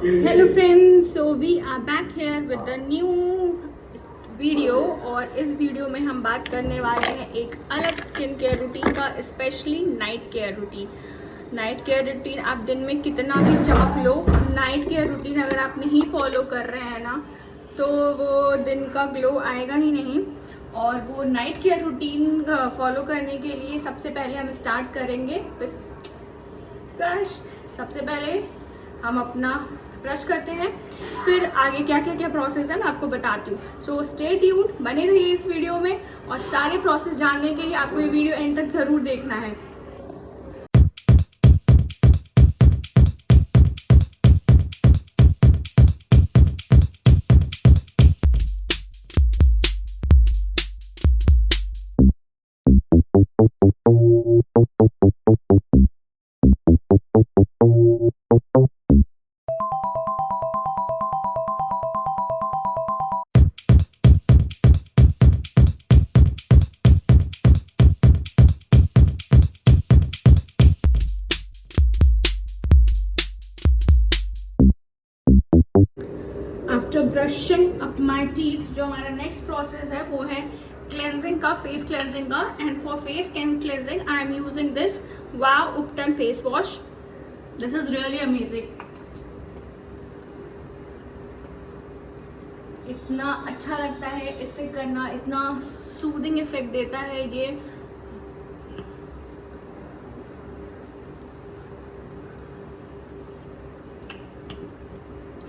Hello friends, so we are back here with the new video. और इस video में हम बात करने वाले हैं एक अलग स्किन केयर रूटीन का, specially night care routine. Night care routine आप दिन में कितना भी चमक लो, नाइट केयर रूटीन अगर आप नहीं फॉलो कर रहे हैं ना, तो वो दिन का ग्लो आएगा ही नहीं। और वो नाइट केयर रूटीन फॉलो करने के लिए सबसे पहले हम स्टार्ट करेंगे ब्रश। सबसे पहले हम अपना ब्रश करते हैं, फिर आगे क्या क्या क्या प्रोसेस है मैं आपको बताती हूँ। सो स्टे ट्यून्ड, बने रहिए इस वीडियो में। और सारे प्रोसेस जानने के लिए आपको ये वीडियो एंड तक ज़रूर देखना है। After brushing up my teeth, जो हमारा नेक्स्ट प्रोसेस है वो है क्लेंजिंग का, फेस क्लेंजिंग का। And for face cleansing I am using this wow ubtan face wash. This is really amazing. इतना अच्छा लगता है इससे करना, इतना सूदिंग इफेक्ट देता है ये।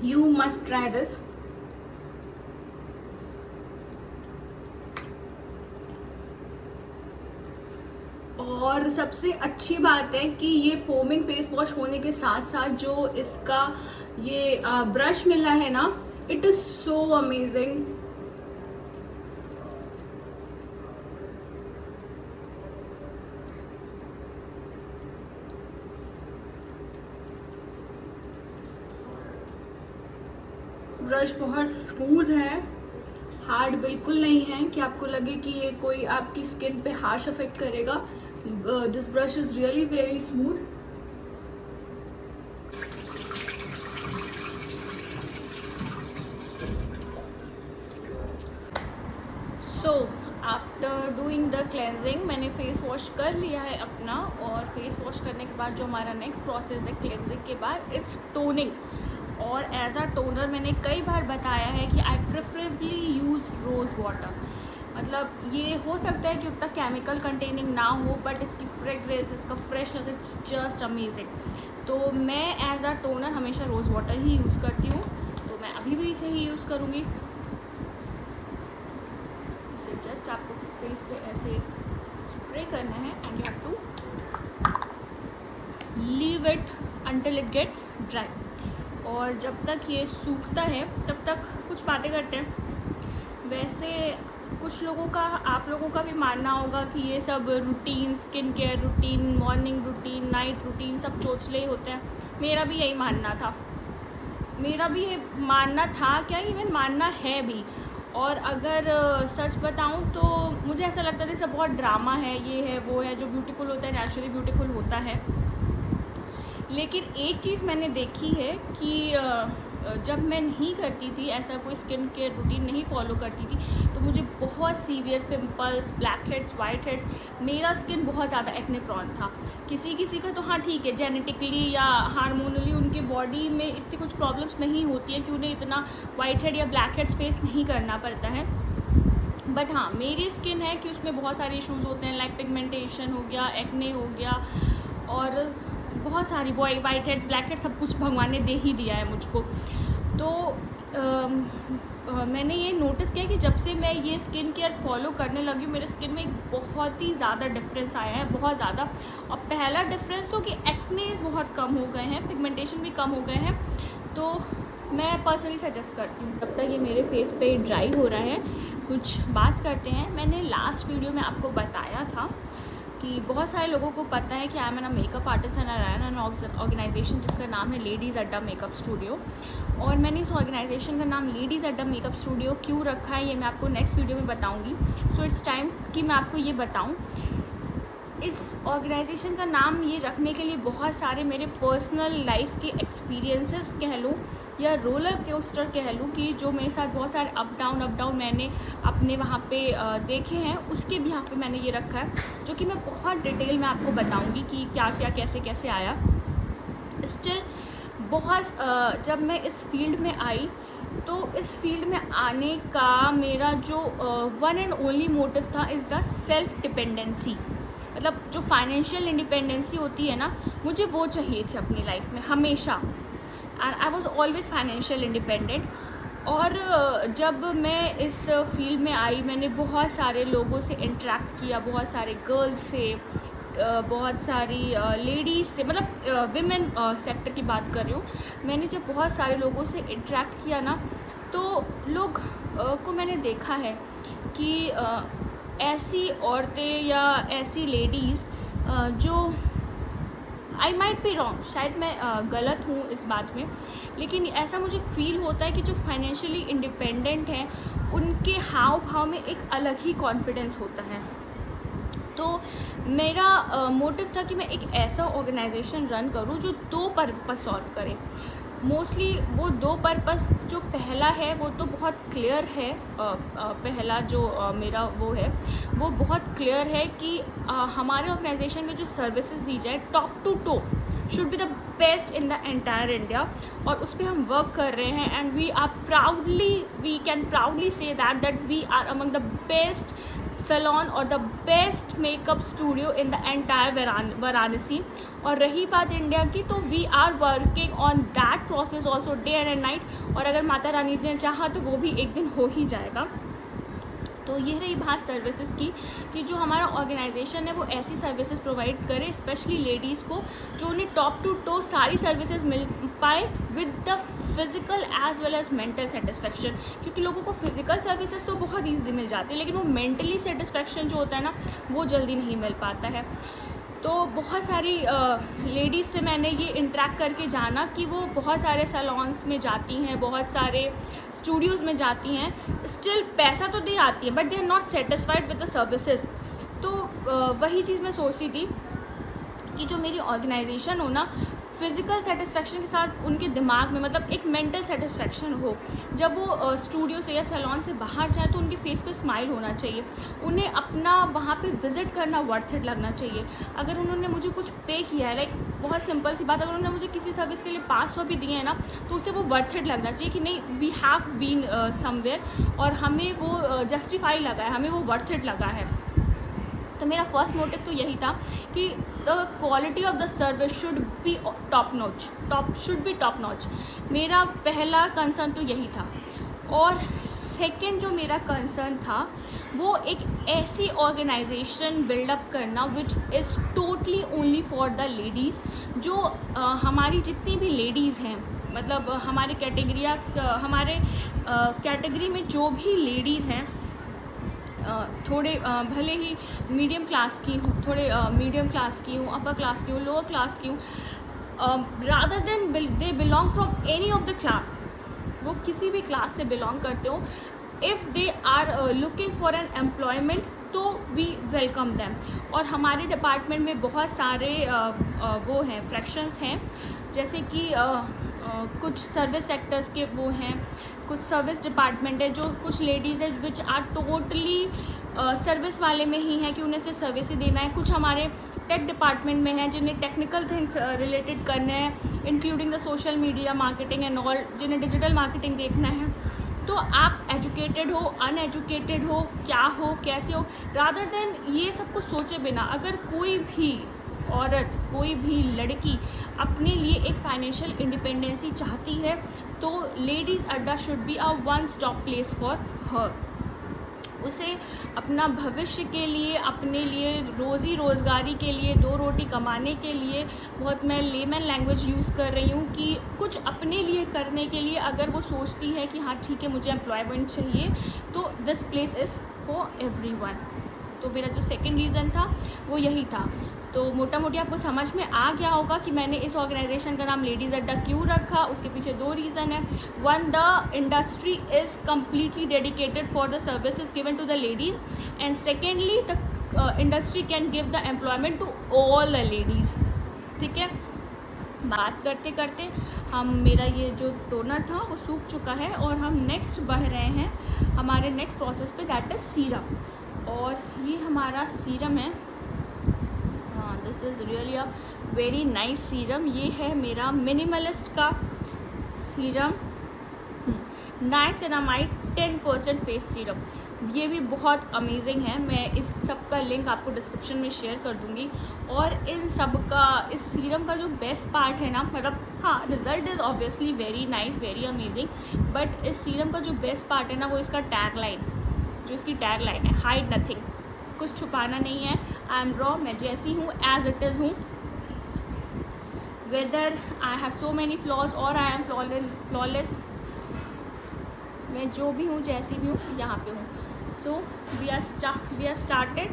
You must try this. और सबसे अच्छी बात है कि ये फोमिंग फेस वॉश होने के साथ साथ जो इसका ये ब्रश मिला है ना, it is so amazing. Brush बहुत स्मूथ है, हार्ड बिल्कुल नहीं है कि आपको लगे कि ये कोई आपकी स्किन पे हार्श इफेक्ट करेगा। This brush is really very smooth. So after doing the cleansing मैंने फेस वॉश कर लिया है अपना। और फेस वॉश करने के बाद जो हमारा नेक्स्ट प्रोसेस है क्लेंजिंग के बाद इज टोनिंग। और एज अ टोनर मैंने कई बार बताया है कि आई प्रेफरेबली यूज़ रोज़ वाटर। मतलब ये हो सकता है कि उतना केमिकल कंटेनिंग ना हो, बट इसकी फ्रेग्रेंस, इसका फ्रेशनेस, इट्स जस्ट अमेजिंग। तो मैं एज अ टोनर हमेशा रोज़ वाटर ही यूज़ करती हूँ, तो मैं अभी भी इसे ही यूज़ करूँगी। इसे जस्ट आपको फेस पे ऐसे स्प्रे करना है and you have to leave it until it gets dry. और जब तक ये सूखता है तब तक कुछ बातें करते हैं। वैसे कुछ लोगों का, आप लोगों का भी मानना होगा कि ये सब routine, skin care routine, morning routine, night routine सब चोचले ही होते हैं। मेरा भी यही मानना था, मेरा भी ये मानना था, क्या इवन मानना है भी। और अगर सच बताऊं तो मुझे ऐसा लगता था ये सब बहुत ड्रामा है, ये है वो है, जो ब्यूटीफुल होता है नेचुरली ब्यूटीफुल होता है। लेकिन एक चीज़ मैंने देखी है कि जब मैं नहीं करती थी ऐसा कोई स्किन केयर रूटीन नहीं फॉलो करती थी, तो मुझे बहुत severe pimples, black heads, white heads, मेरा स्किन बहुत ज़्यादा एक्ने प्रॉन था। किसी किसी का तो हाँ ठीक है, जेनेटिकली या हार्मोनली उनकी बॉडी में इतनी कुछ प्रॉब्लम्स नहीं होती है कि उन्हें इतना वाइट हेड या ब्लैक हेड्स फेस नहीं करना पड़ता है। बट हाँ, मेरी स्किन है कि उसमें बहुत सारे इश्यूज़ होते हैं, लाइक पिगमेंटेशन हो गया, एक्ने हो गया, और बहुत सारी वाइट हेड्स, ब्लैक हेड्स, सब कुछ भगवान ने दे ही दिया है मुझको। तो मैंने ये नोटिस किया कि जब से मैं ये स्किन केयर फॉलो करने लगी हूँ, मेरे स्किन में एक बहुत ही ज़्यादा डिफरेंस आया है, बहुत ज़्यादा। और पहला डिफरेंस तो कि एक्नेस बहुत कम हो गए हैं, पिगमेंटेशन भी कम हो गए हैं। तो मैं पर्सनली सजेस्ट करती हूँ। जब तक ये मेरे फेस पे ड्राई हो रहा है, कुछ बात करते हैं। मैंने लास्ट वीडियो में आपको बताया था कि बहुत सारे लोगों को पता है कि I am an makeup artist and I run an organisation जिसका नाम है लेडीज़ अड्डा मेकअप स्टूडियो। और मैंने इस ऑर्गेनाइजेशन का नाम लेडीज़ अड्डा मेकअप स्टूडियो क्यों रखा है ये मैं आपको नेक्स्ट वीडियो में बताऊंगी। सो इट्स टाइम कि मैं आपको ये बताऊं। इस ऑर्गेनाइजेशन का नाम ये रखने के लिए बहुत सारे मेरे पर्सनल लाइफ के एक्सपीरियंसेस कह लूँ या रोलर कोस्टर कह लूँ कि जो मेरे साथ बहुत सारे अप डाउन मैंने अपने वहाँ पे देखे हैं, उसके भी यहाँ पे मैंने ये रखा है, जो कि मैं बहुत डिटेल में आपको बताऊँगी कि क्या क्या कैसे कैसे आया। स्टिल बहुत जब मैं इस फील्ड में आई तो इस फील्ड में आने का मेरा जो वन एंड ओनली मोटिव था इज़ द सेल्फ डिपेंडेंसी। मतलब जो फाइनेंशियल इंडिपेंडेंसी होती है ना, मुझे वो चाहिए थी अपनी लाइफ में हमेशा, and I was always financial independent. और जब मैं इस फील्ड में आई, मैंने बहुत सारे लोगों से इंटरेक्ट किया, बहुत सारे गर्ल्स से, बहुत सारी लेडीज़ से, मतलब विमेन सेक्टर की बात कर रही हूँ। मैंने जब बहुत सारे लोगों से इंटरेक्ट किया ना, तो लोग को मैंने देखा है कि ऐसी औरतें या ऐसी लेडीज़ जो आई माइट बी रॉन्ग, शायद मैं गलत हूँ इस बात में, लेकिन ऐसा मुझे फील होता है कि जो फाइनेंशियली इंडिपेंडेंट हैं उनके हाव भाव में एक अलग ही कॉन्फिडेंस होता है। तो मेरा मोटिव था कि मैं एक ऐसा ऑर्गेनाइजेशन रन करूँ जो 2 पर्पस सॉल्व करे। मोस्टली वो 2 पर्पस, जो पहला है वो तो बहुत क्लियर है, पहला जो मेरा वो है वो बहुत क्लियर है कि हमारे ऑर्गेनाइजेशन में जो सर्विसेज दी जाए top to toe should be the best in the entire India, और उस पर हम वर्क कर रहे हैं। And we can proudly say that we are among the best salon और the best makeup studio in the entire Varanasi. और रही बात इंडिया की, तो we are working on that process also day and night, और अगर माता रानी ने चाहा तो वो भी एक दिन हो ही जाएगा। तो ये रही बात सर्विसेज की कि जो हमारा ऑर्गेनाइजेशन है वो ऐसी सर्विसेज प्रोवाइड करे स्पेशली लेडीज़ को, जो उन्हें टॉप टू टो सारी सर्विसेज मिल पाए with the physical as well as mental satisfaction. क्योंकि लोगों को फिज़िकल सर्विसेज तो बहुत ईजीली मिल जाती है, लेकिन वो मेंटली सेटिस्फेक्शन जो होता है ना, वो जल्दी नहीं मिल पाता है। तो बहुत सारी लेडीज़ से मैंने ये इंटरेक्ट करके जाना कि वो बहुत सारे सैलॉन्स में जाती हैं, बहुत सारे स्टूडियोज़ में जाती हैं, स्टिल पैसा तो दे आती हैं but they are not satisfied with the services. तो वही चीज़ मैं सोचती थी कि जो मेरी ऑर्गेनाइजेशन हो ना, फिज़िकल सेटिस्फेक्शन के साथ उनके दिमाग में मतलब एक मेंटल सेटिस्फेक्शन हो। जब वो स्टूडियो से या सैलून से बाहर जाए तो उनके फेस पे स्माइल होना चाहिए, उन्हें अपना वहाँ पे विज़िट करना वर्थ इट लगना चाहिए। अगर उन्होंने मुझे कुछ पे किया है, लाइक बहुत सिंपल सी बात, अगर उन्होंने मुझे किसी सर्विस के लिए 500 भी दिए हैं ना, तो उसे वो वर्थ इट लगना चाहिए कि नहीं, वी हैव बीन समवेयर और हमें वो जस्टिफाई लगा है, हमें वो वर्थ इट लगा है। तो मेरा फर्स्ट मोटिव तो यही था कि the quality of the service should be top notch. मेरा पहला कंसर्न तो यही था। और सेकंड जो मेरा कंसर्न था वो एक ऐसी ऑर्गेनाइजेशन बिल्डअप करना which is totally only for the ladies. जो हमारी जितनी भी लेडीज़ हैं, मतलब हमारे कैटेगरी में जो भी लेडीज़ हैं, थोड़े भले ही मीडियम क्लास की हूँ, मीडियम क्लास की हूँ, अपर क्लास की हूँ, लोअर क्लास की हूँ, rather than they belong from any of the class, वो किसी भी क्लास से बिलोंग करते हो, if they are looking for an employment तो वी वेलकम दैम। और हमारे डिपार्टमेंट में बहुत सारे वो हैं, फ्रैक्शंस हैं, जैसे कि कुछ सर्विस सेक्टर्स के वो हैं, कुछ सर्विस डिपार्टमेंट है, जो कुछ लेडीज़ है विच आर टोटली सर्विस वाले में ही हैं कि उन्हें सिर्फ सर्विस ही देना है। कुछ हमारे टेक डिपार्टमेंट में हैं जिन्हें टेक्निकल थिंग्स रिलेटेड करने हैं, including the social media marketing and all, जिन्हें डिजिटल मार्केटिंग देखना है। तो आप एजुकेटेड हो, अनएजुकेटेड हो, क्या हो, कैसे हो, रादर देन ये सब कुछ सोचे बिना अगर कोई भी औरत, कोई भी लड़की अपने लिए एक फाइनेंशियल इंडिपेंडेंसी चाहती है तो लेडीज़ अड्डा should be a one stop place for her. उसे अपना भविष्य के लिए, अपने लिए रोज़ी रोज़गारी के लिए, 2 रोटी कमाने के लिए, बहुत मैं लेमन लैंग्वेज यूज़ कर रही हूँ कि कुछ अपने लिए करने के लिए अगर वो सोचती है कि हाँ ठीक है मुझे एम्प्लॉयमेंट चाहिए, तो this place is for everyone. तो मेरा जो सेकंड रीज़न था वो यही था। तो मोटा मोटी आपको समझ में आ गया होगा कि मैंने इस ऑर्गेनाइजेशन का नाम लेडीज़ अड्डा क्यों रखा। उसके पीछे 2 रीज़न है। One, the industry is completely dedicated for the services given to the ladies, and secondly the industry can give the employment to all the ladies. ठीक है, बात करते करते मेरा ये जो टोनर था वो सूख चुका है और हम नेक्स्ट बढ़ रहे हैं हमारे नेक्स्ट प्रोसेस पे, दैट इज़ सीरम। और ये हमारा सीरम है, this is really a very nice serum. ये है मेरा मिनिमलिस्ट का सीरम, नाइसिनामाइड 10% फेस सीरम। ये भी बहुत अमेजिंग है, मैं इस सब का लिंक आपको डिस्क्रिप्शन में शेयर कर दूँगी। और इन सब का, इस सीरम का जो बेस्ट पार्ट है ना, मतलब हाँ, result is obviously very nice, very amazing, but इस सीरम का जो बेस्ट पार्ट है ना, वो इसका टैग लाइन, जो इसकी टैग लाइन है, हाइड नथिंग, कुछ छुपाना नहीं है। आई एम रॉ, मैं जैसी हूँ एज इट इज़ हूँ, whether I have so many flaws और आई एम फ्लॉलेस, मैं जो भी हूँ, जैसी भी हूँ, यहाँ पे हूँ। So we are started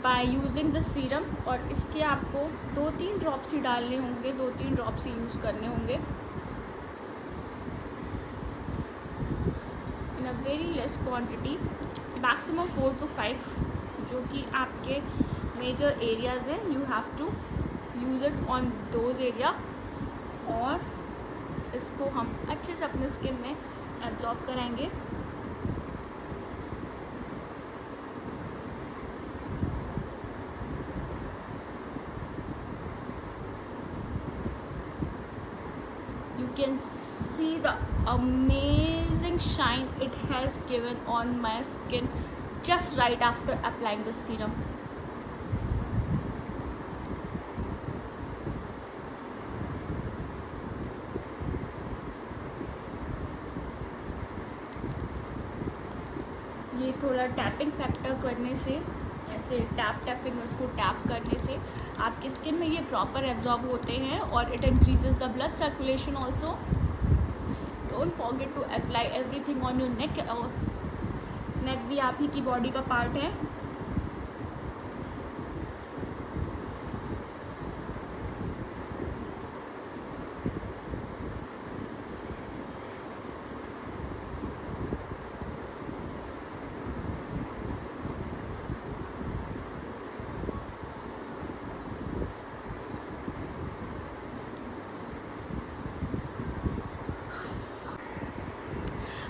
by using the serum. और इसके आपको 2-3 ड्रॉप्स ही डालने होंगे, 2-3 ड्रॉप्स ही यूज़ करने होंगे in a very less quantity, maximum 4 to 5, जो कि आपके मेजर एरियाज़ हैं, you have to use it on those area. और इसको हम अच्छे से अपने स्किन में एब्जॉर्ब कराएंगे। You can see the amazing shine it has given on my skin just right after applying the serum. ये थोड़ा टैपिंग फैक्टर करने से, ऐसे टैपिंग उसको टैप करने से आपकी स्किन में ये प्रॉपर एब्जॉर्ब होते हैं और it increases the blood circulation also. Don't forget to apply everything on your neck. Neck भी आप ही की बॉडी का पार्ट है।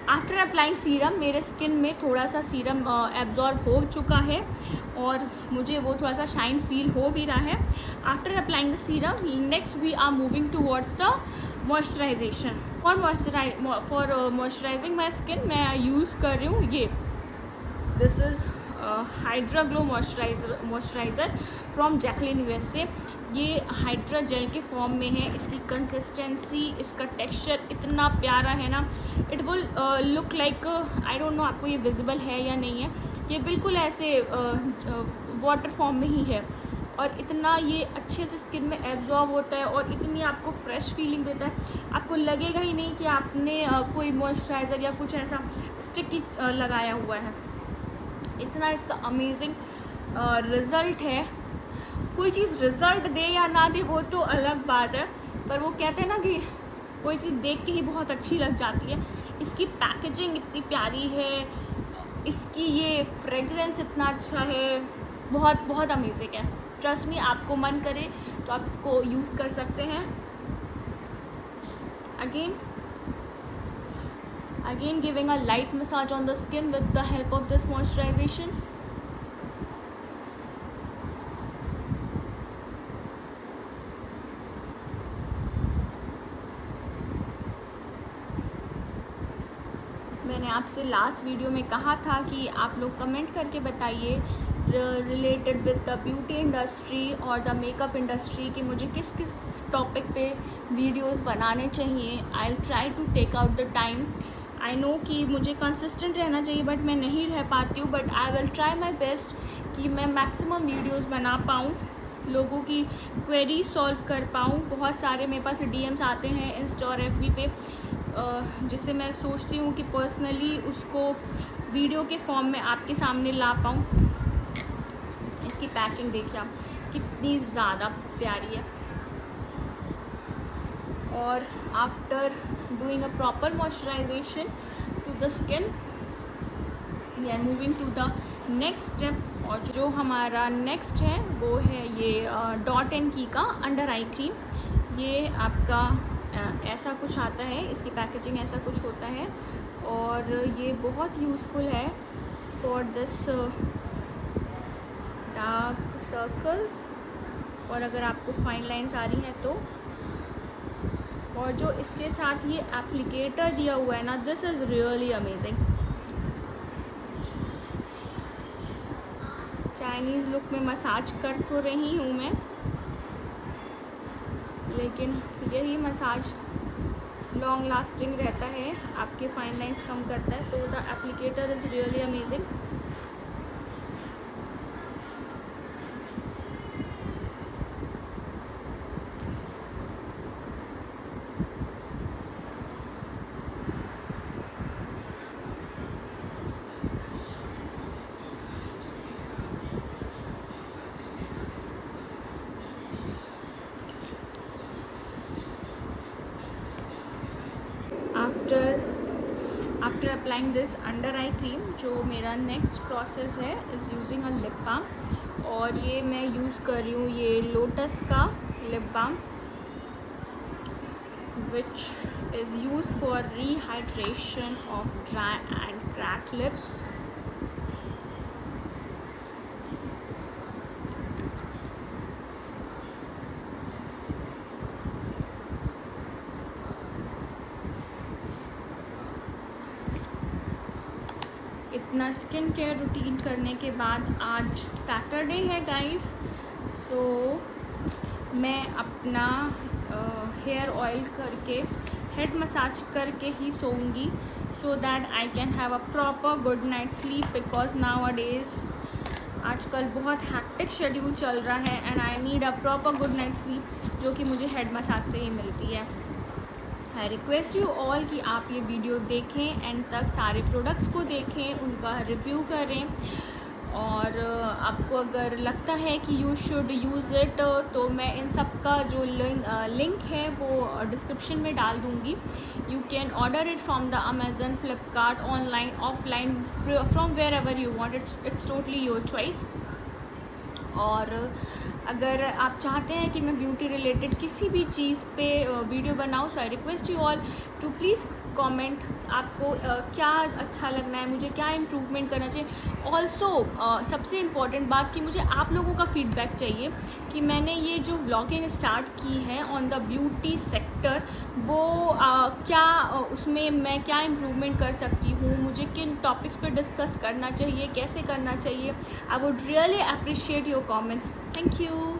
आफ्टर अप्लाइंग सीरम, मेरे स्किन में थोड़ा सा सीरम एब्जॉर्ब हो चुका है और मुझे वो थोड़ा सा शाइन फील हो भी रहा है। After applying the serum, next we are moving towards the moisturisation. For moisturising my skin मैं यूज़ कर रही हूँ ये, this is hydra glow moisturiser from Jacqueline USA। ये हाइड्रा जेल के फॉर्म में है। इसकी कंसिस्टेंसी, इसका टेक्सचर इतना प्यारा है ना, it will look like, I don't know आपको ये विजिबल है या नहीं है, ये बिल्कुल ऐसे वाटर फॉर्म में ही है और इतना ये अच्छे से स्किन में एब्जॉर्ब होता है और इतनी आपको फ्रेश फीलिंग देता है, आपको लगेगा ही नहीं कि आपने कोई मॉइस्चराइज़र या कुछ ऐसा स्टिकी लगाया हुआ है। इतना इसका अमेजिंग रिज़ल्ट है। कोई चीज़ रिज़ल्ट दे या ना दे वो तो अलग बात है, पर वो कहते हैं ना कि कोई चीज़ देख के ही बहुत अच्छी लग जाती है। इसकी पैकेजिंग इतनी प्यारी है, इसकी ये फ्रेगरेंस इतना अच्छा है, बहुत बहुत अमेजिंग है। ट्रस्ट मी, आपको मन करे तो आप इसको यूज़ कर सकते हैं। Again giving a light massage on the skin with the help of this moisturization. मैंने आपसे लास्ट वीडियो में कहा था कि आप लोग कमेंट करके बताइए related with the beauty industry और द मेकअप इंडस्ट्री कि मुझे किस किस टॉपिक पे वीडियोस बनाने चाहिए। I will try to take out the time. I know कि मुझे कंसिस्टेंट रहना चाहिए बट मैं नहीं रह पाती हूँ, but I will try my best कि मैं मैक्सिमम वीडियोस बना पाऊँ, लोगों की क्वेरी सॉल्व कर पाऊँ। बहुत सारे मेरे पास DMs आते हैं इंस्टा और FB पे, जिससे मैं सोचती हूँ कि पर्सनली उसको वीडियो के फॉर्म में आपके सामने ला पाऊँ। इसकी पैकिंग देखिए आप कितनी ज़्यादा प्यारी है। और after doing a proper moisturization to the skin, we are moving to the next step और जो हमारा नेक्स्ट है वो है ये डॉट एंड की का अंडर आई क्रीम। ये आपका ऐसा कुछ आता है, इसकी पैकेजिंग ऐसा कुछ होता है और ये बहुत यूज़फुल है फॉर दिस डार्क सर्कल्स, और अगर आपको फाइन लाइंस आ रही हैं तो। और जो इसके साथ ये एप्लीकेटर दिया हुआ है ना, this is really amazing. Chinese look में मसाज कर तो रही हूँ मैं, लेकिन यही मसाज लॉन्ग लास्टिंग रहता है, आपके फाइन लाइंस कम करता है। तो the applicator is really amazing. After applying this under eye cream, जो मेरा नेक्स्ट प्रोसेस है is using a lip balm, और ये मैं यूज़ कर रही हूँ ये लोटस का lip balm, which is used for rehydration of dry and cracked lips. इतना स्किन केयर रूटीन करने के बाद आज सैटरडे है गाइस, सो मैं अपना हेयर ऑयल करके हेड मसाज करके ही सोऊंगी, so that I can have a proper good night sleep, because nowadays आजकल बहुत हैक्टिक शेड्यूल चल रहा है and I need a proper good night sleep, जो कि मुझे हेड मसाज से ही मिलती है। आई रिक्वेस्ट यू ऑल कि आप ये वीडियो देखें, एंड तक सारे प्रोडक्ट्स को देखें, उनका रिव्यू करें, और आपको अगर लगता है कि यू शुड यूज़ इट तो मैं इन सब का जो लिंक है वो डिस्क्रिप्शन में डाल दूँगी। You can order it from the Amazon, Flipkart, online, offline, from wherever you want, it's totally your choice. और अगर आप चाहते हैं कि मैं ब्यूटी रिलेटेड किसी भी चीज़ पे वीडियो बनाऊँ, so I request you all to please comment आपको क्या अच्छा लगना है, मुझे क्या इम्प्रूवमेंट करना चाहिए। ऑल्सो सबसे इम्पॉर्टेंट बात कि मुझे आप लोगों का फीडबैक चाहिए कि मैंने ये जो व्लॉगिंग स्टार्ट की है ऑन द ब्यूटी सेक्टर, वो क्या उसमें मैं क्या इम्प्रूवमेंट कर सकती हूँ, मुझे किन टॉपिक्स पे डिस्कस करना चाहिए, कैसे करना चाहिए। I would really appreciate your comments. Thank you.